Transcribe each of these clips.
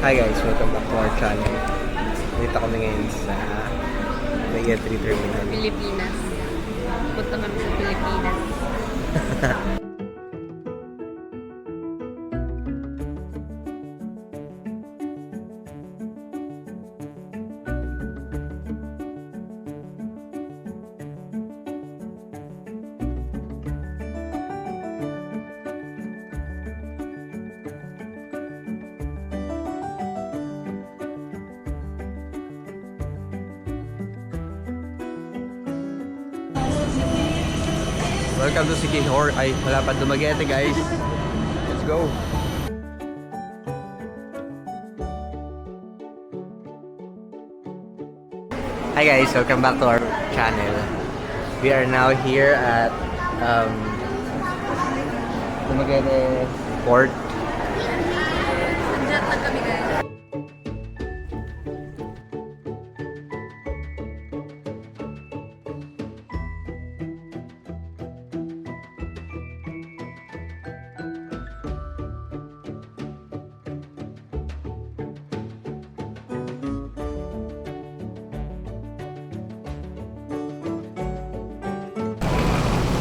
Hi guys, welcome back to our channel. Dito kami ngayon sa Mega 3 Terminal. Pilipinas. Punta kami sa Pilipinas. Welcome to Siquijor. Ay, wala pa Dumaguete guys. Let's go! Hi guys, welcome back to our channel. We are now here at Dumaguete Port. Nandiyan lang kami guys.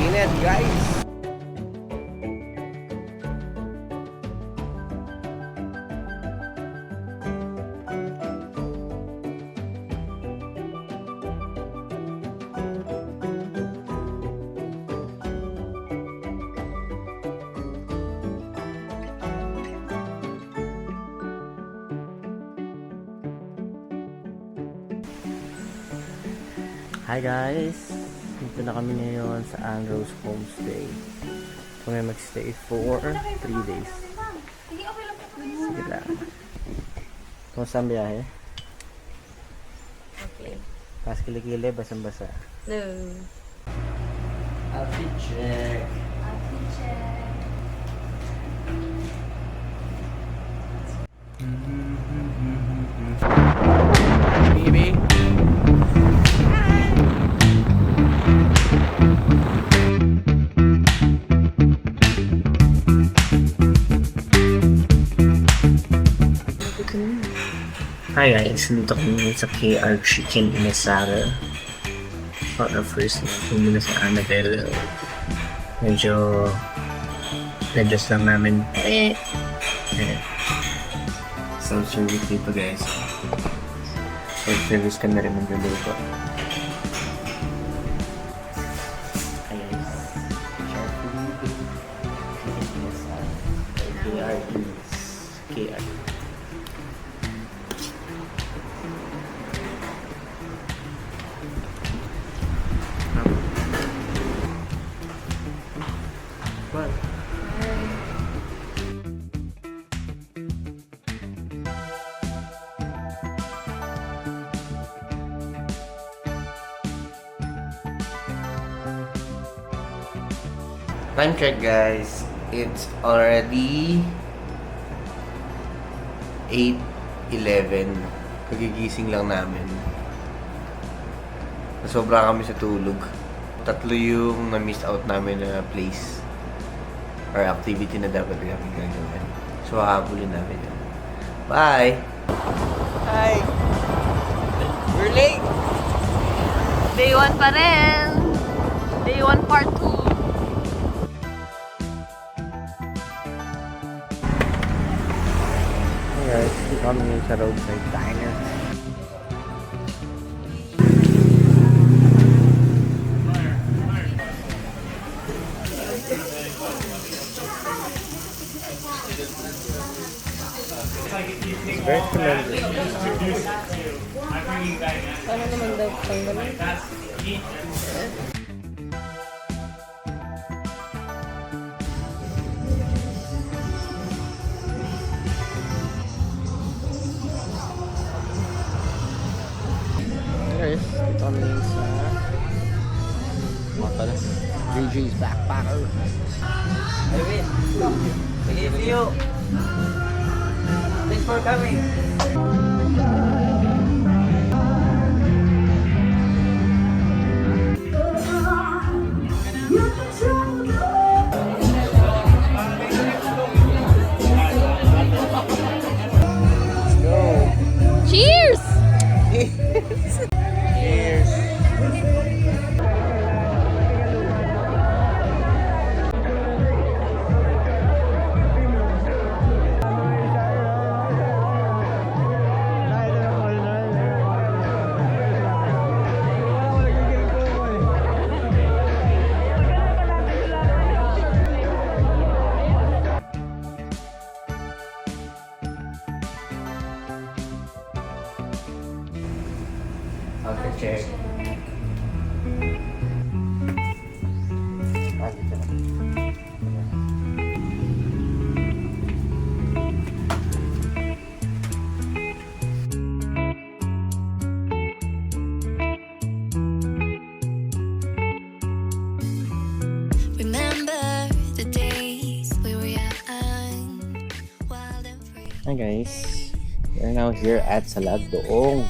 Init guys! Hi guys! Dito na kami ngayon sa Andros Homestay. Kami magstay for 3 days. Sige lang. Kumusta ang biyahe? Okay. Pas kilikili, basang-basa. No. Outfit check! Baby! Hi guys, dito kami sa KR Chicken Inasara. For our first night kami na sa Annabelle. Medyo adjust lang namin. Self-service dito guys. Self-service ka na rin magluluto. Hi guys. Share food. Chicken Inasara. KR is KR. What? Time check guys. It's already 8:11. Kagigising lang namin. Nasobra kami sa tulog. Tatlo yung na-miss out namin na place or activity na dapat kami gagawin. So, hahabulin namin yun. Bye! Hi! We're late! Day 1 pa rin. Day 1 part 2. Hey guys, dito kami sa roadside diner. Recommended. Paano naman daw tanggalin? Guys, dito kami sa mga pala JJ's Backpacker. David, thank you. Thanks for coming. Mag-check. Dito na. Remember the days we were young, wild and free. Hi guys, we're now here at Salagdoong.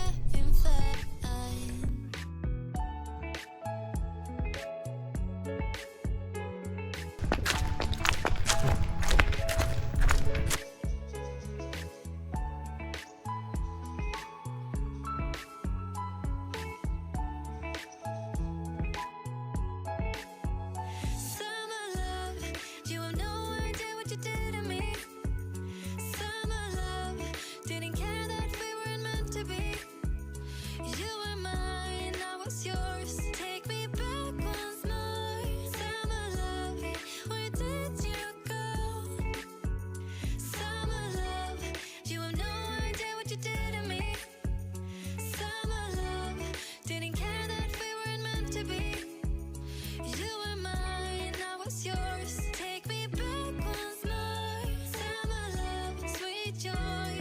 Summer love, you have no idea what you did to me. Summer love, didn't care that we weren't meant to be. You were mine, I was yours. Take me back once more. Summer love, where did you go? Summer love, you have no idea what you did to me. Summer love, didn't care that we weren't meant to be. You were mine, I was yours. Take me back once more. Summer love, sweet joy,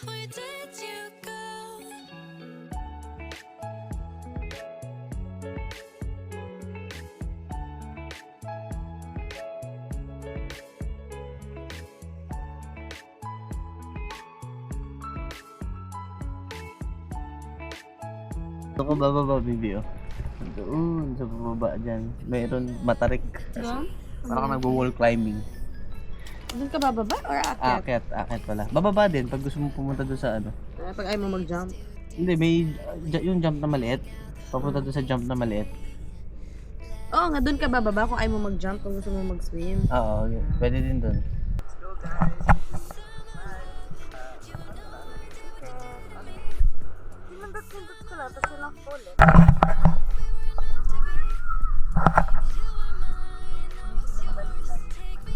where did you go? Doon ko bababa, baby, oh. Doon, sa bababa dyan. Mayroon matarik. Doon? Parang nagwo-wall climbing. Doon ka bababa or aakyat? Akit pala. Bababa din pag gusto mo pumunta doon sa ano. Pag ayaw mo mag-jump. Hindi, may yung jump na maliit. Papunta doon sa jump na maliit. Oo nga, doon ka bababa kung ayaw mo mag-jump, kung gusto mo mag-swim. Oo, pwede din doon. Sinundot-sundot ko lang, tapos yun ulit.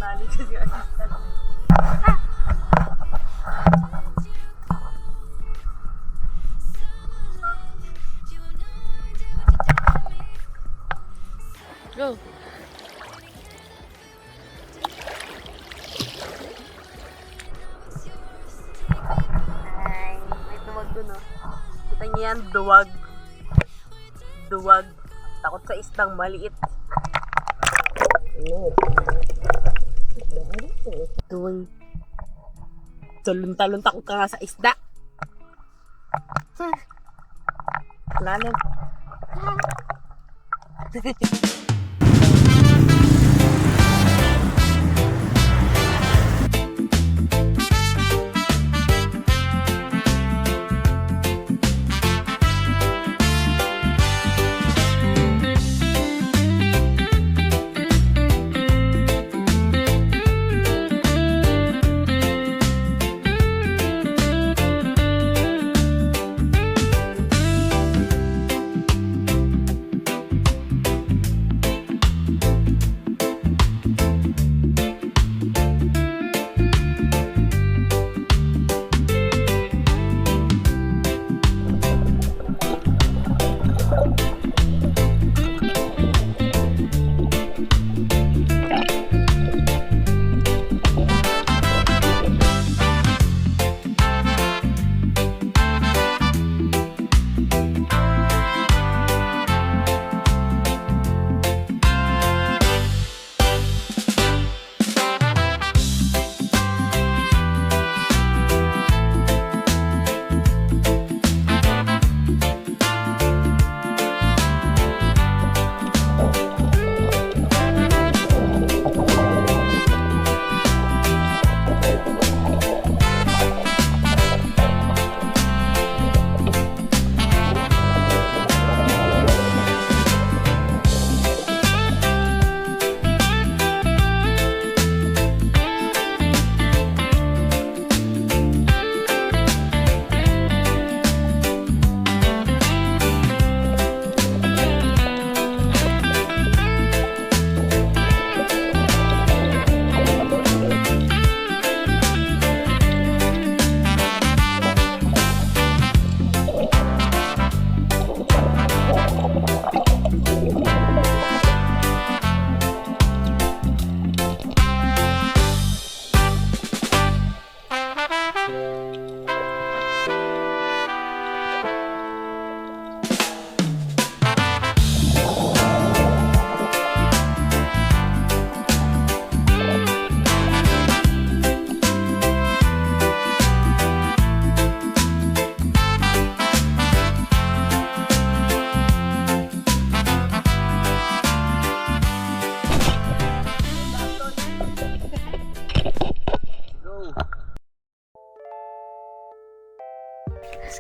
Bali kasi yung assistant. Go! Ay, may duwag dun, oh. Kita niyo yan, duwag. Duwag. Takot sa isdang maliit. Duwag. Talon-talon takot ka nga sa isda. Lalim.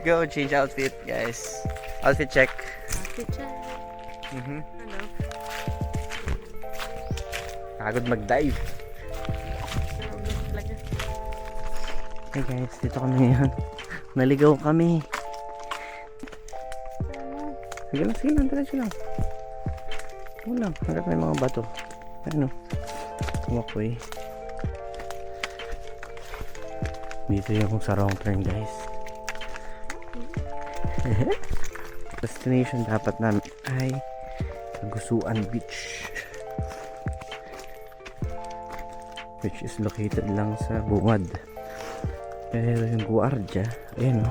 go. Change outfit, guys. Outfit check. Picture. Mhm. Ano? Pagod mag-dive. Talaga. Hey guys, dito kami ngayon. Naligaw kami. Sige lang, diretso lang. Ano lang, hanggat may mga bato. Ano? Kumakoy. Dito yung sa wrong turn, guys. Destination dapat namin ay Kagusuan Beach, which is located lang sa Bungad. Pero yung guardia, ayan o,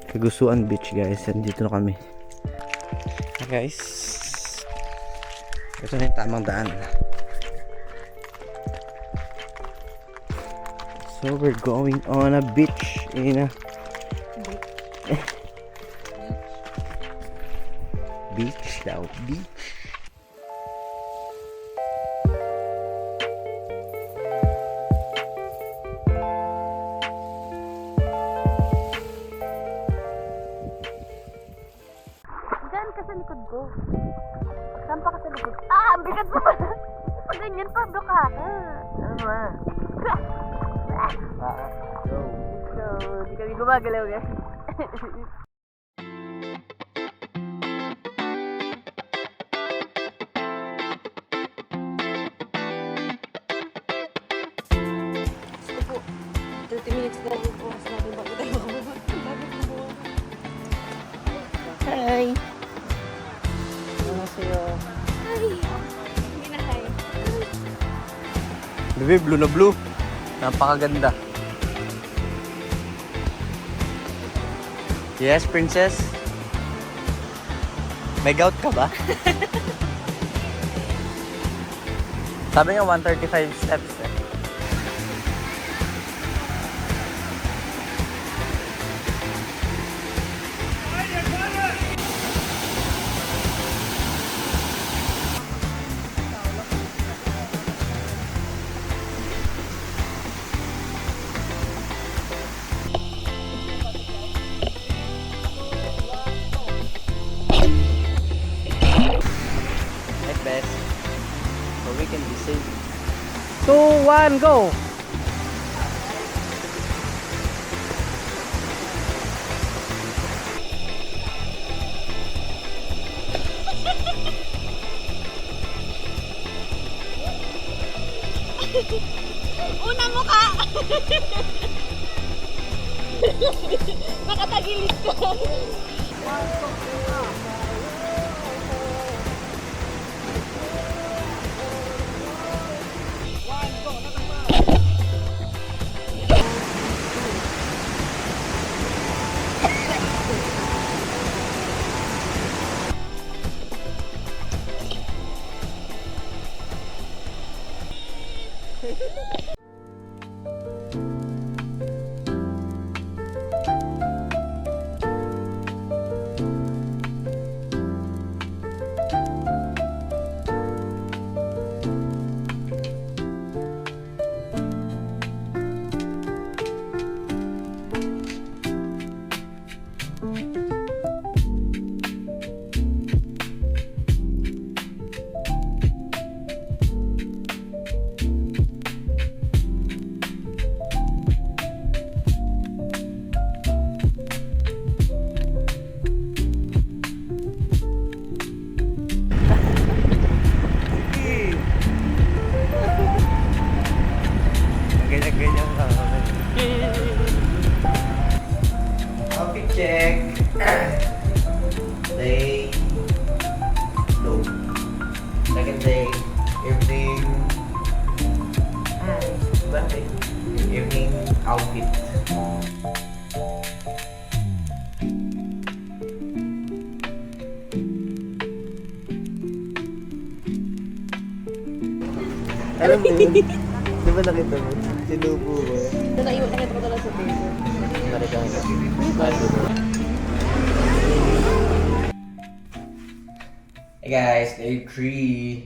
Kagusuan Beach, guys. Yan, dito na kami. Guys, ito na yung tamang daan. So we're going on a beach in a beach daw, beach. Diyan ka sa likod ko. Saan pa ka sa likod? Ah! Ang bigat mo pala! Pag ganyan pa, bro ka. Ano ba? Go. So, di kami gumagalaw guys. Gusto po, 30 minutes na lang po. Mas natin bago tayo makababa. Bakit mo? Hi. Annyeonghaseyo. Ay! Hindi na tayo. Bebe, blue na blue. Napakaganda. Yes, princess. May gout ka ba? Sabi niya 135 steps eh. At best, so we can be safe. 2, 1, go! Una mo ka! Nakatagilis ka! Ganyan-ganyan ka. Outfit check. Day. Low. Second day. Evening. Bakit? Evening outfit. Alam mo yun? Di ba nakita mo? Sinubo ko. Ito na iwan, nakita ko talaga sa Facebook. Nakita mo. Hey guys, day 3.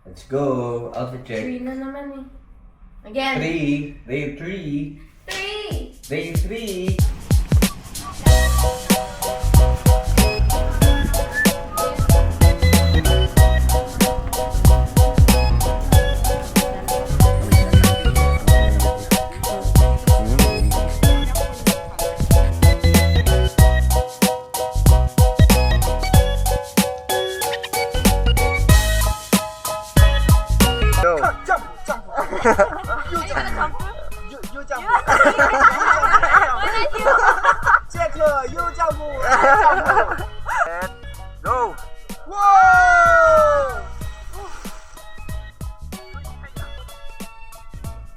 Let's go. Outfit check. 3 na naman eh. Again. 3. Day 3. 3! Day 3. 又降步，杰克又降步，Go! 哇！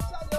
加油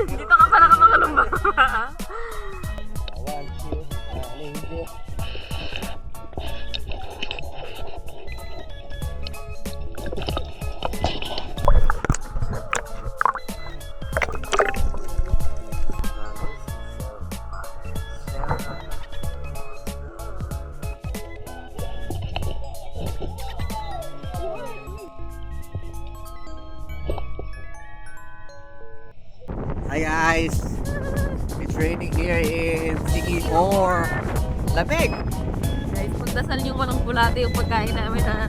！Dito ka pa nakapakalumba. Hi guys! It's raining here in Sikihor. Lamig! Guys, pagdasal nyo walang bulate yung pagkain namin ha.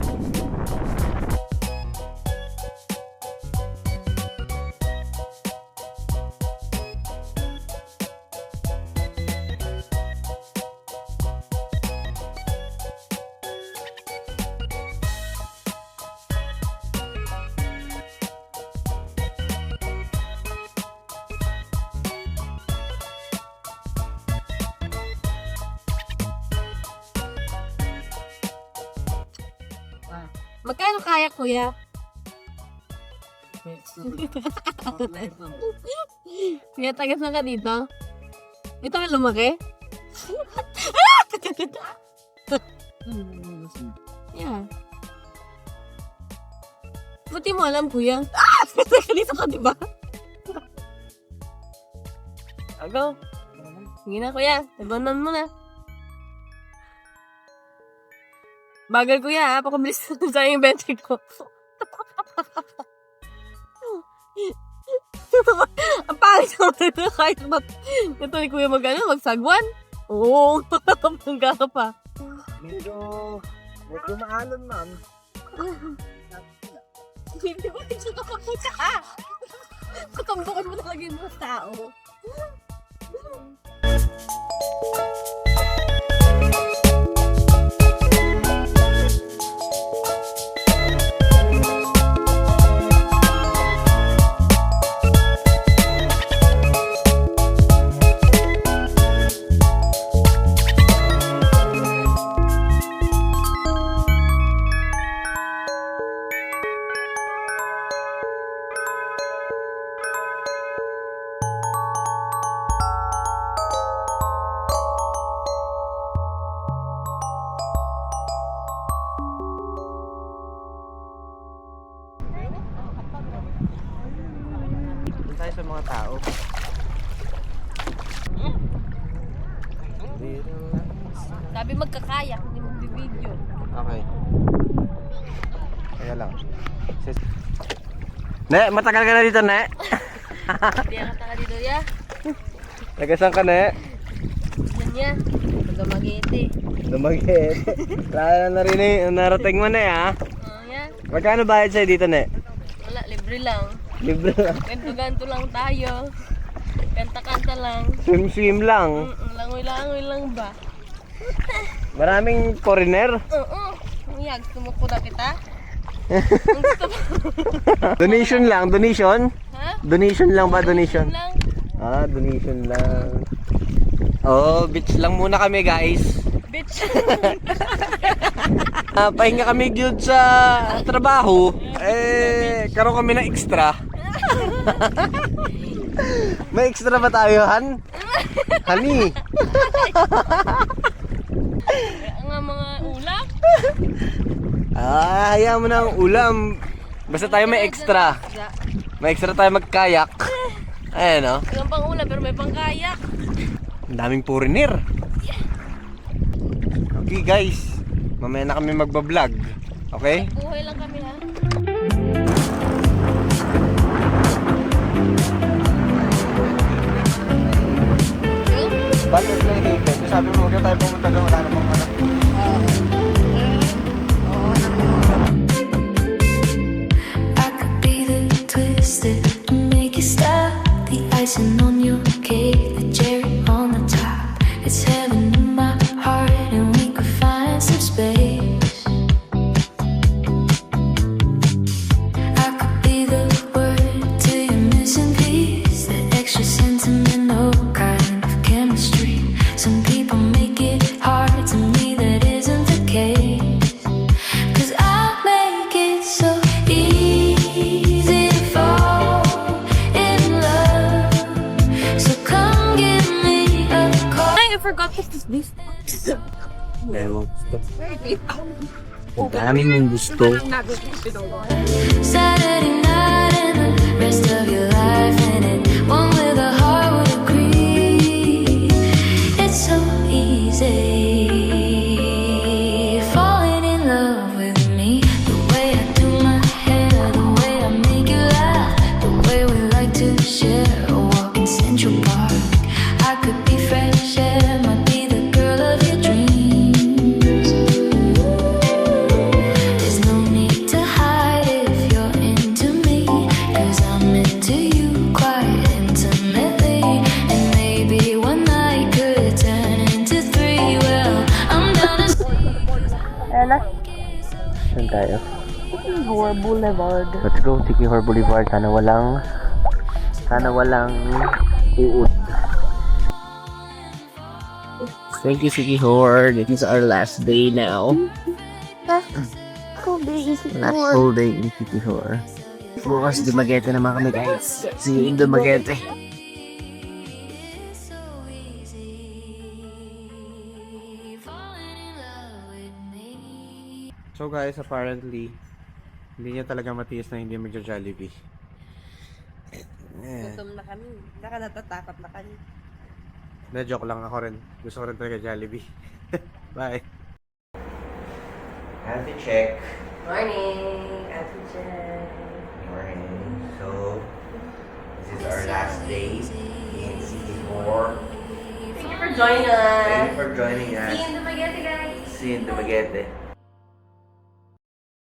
Magkano kaya, kuya? Kuya, tagas na ka dito? Ito ka lumaki? Yeah. Buti mo alam, kuya. Dito ka, diba? Ako. Sige na, kuya. Ibanan mo na. Bagal kuya ha, pakabilis sa yung bench ko. Ang pangit naman ito kahit ito ni kuya magsagwan. Oo, mangga ka pa. medyo maalon, ma'am. Hindi mo rin siya kapakita ka. Katambukan mo talaga yung mga tao. Tayo sa mga tao. Sabi magkakaya, hindi magbibideo. Okay. Kaya lang. Ne, matagal ka na dito, Ne? Hindi ka taka dito ya. Nagasan ka, Ne? Yan ya. Tagamagete. Lumagit. Wala na rin eh. Narating mo, Ne, ha? Yan. Magkano bayad sa'yo dito, Ne? Wala, libre lang. Libre lang. Ganto-ganto lang tayo. Kanta-kanta lang. Swim-swim lang. Langoy-langoy lang ba? Maraming foreigner. Oo. Yag, sumuko na kita. Ang gusto mo. Donation lang, donation? Ha? Donation lang ba, donation? Lang. Ah, donation lang. Oh, beach lang muna kami, guys. Bitch. Pahinga kami gyud sa trabaho. Karon kami na extra. May extra ba tayo, Han? Hani? Ang mga ulap. Hayaan mo na ang ulam. Basta tayo may extra. May extra tayo magkayak. Ayan, no? Walang pang ulap pero may pang kayak. Ang daming foreigner. Okay guys, mamaya na kami magbablog. Okay? Buhay lang kami ha. Bakit na i-hate? Sabi mo, huwag tayo pumunta doon, wala namang ano. I could be the twist that make you stop. The icing on your cake, the cherry on the top. It's heaven in my heart, and we could find some space. I could be the word to your missing piece, that extra sentimental kind of chemistry. Some people make it hard, to me that isn't the case. 'Cause I make it so easy to fall in love. So come give me a call. I forgot what is this. Ang dami mong gusto. Saturday night and the rest of your life in it. One with a heart would agree. It's so easy falling in love with me. The way I do my hair, the way I make you laugh, the way we like to share a walk in Central Park. I could be fresh air, might be the girl of your dreams. There's no need to hide if you're into me, 'cause I'm into you quite intimately. And maybe one night could turn into three. Well, I'm down to Ella, Saan tayo? War Boulevard. Let's go, Sikihor Boulevard. Sana walang uod. Thank you, Sikihor. This is our last day now. Cool day, Last full day in Sikihor. Bukas Dumaguete naman kami, guys. See you in Dumaguete. so easy falling in love with me. So guys, apparently, hindi niya talaga matiis na hindi magja-Jollibee. Gutom na kami. Saka natatakot na kami. Na joke lang, ako rin. Gusto ko rin talaga Jollibee. Bye. Healthy check. Morning, Ate Jen. Morning. So, this is our last day in Sikihor. Thank you for joining us. Thank you for joining us. See you in Dumaguete, guys. See you in Dumaguete.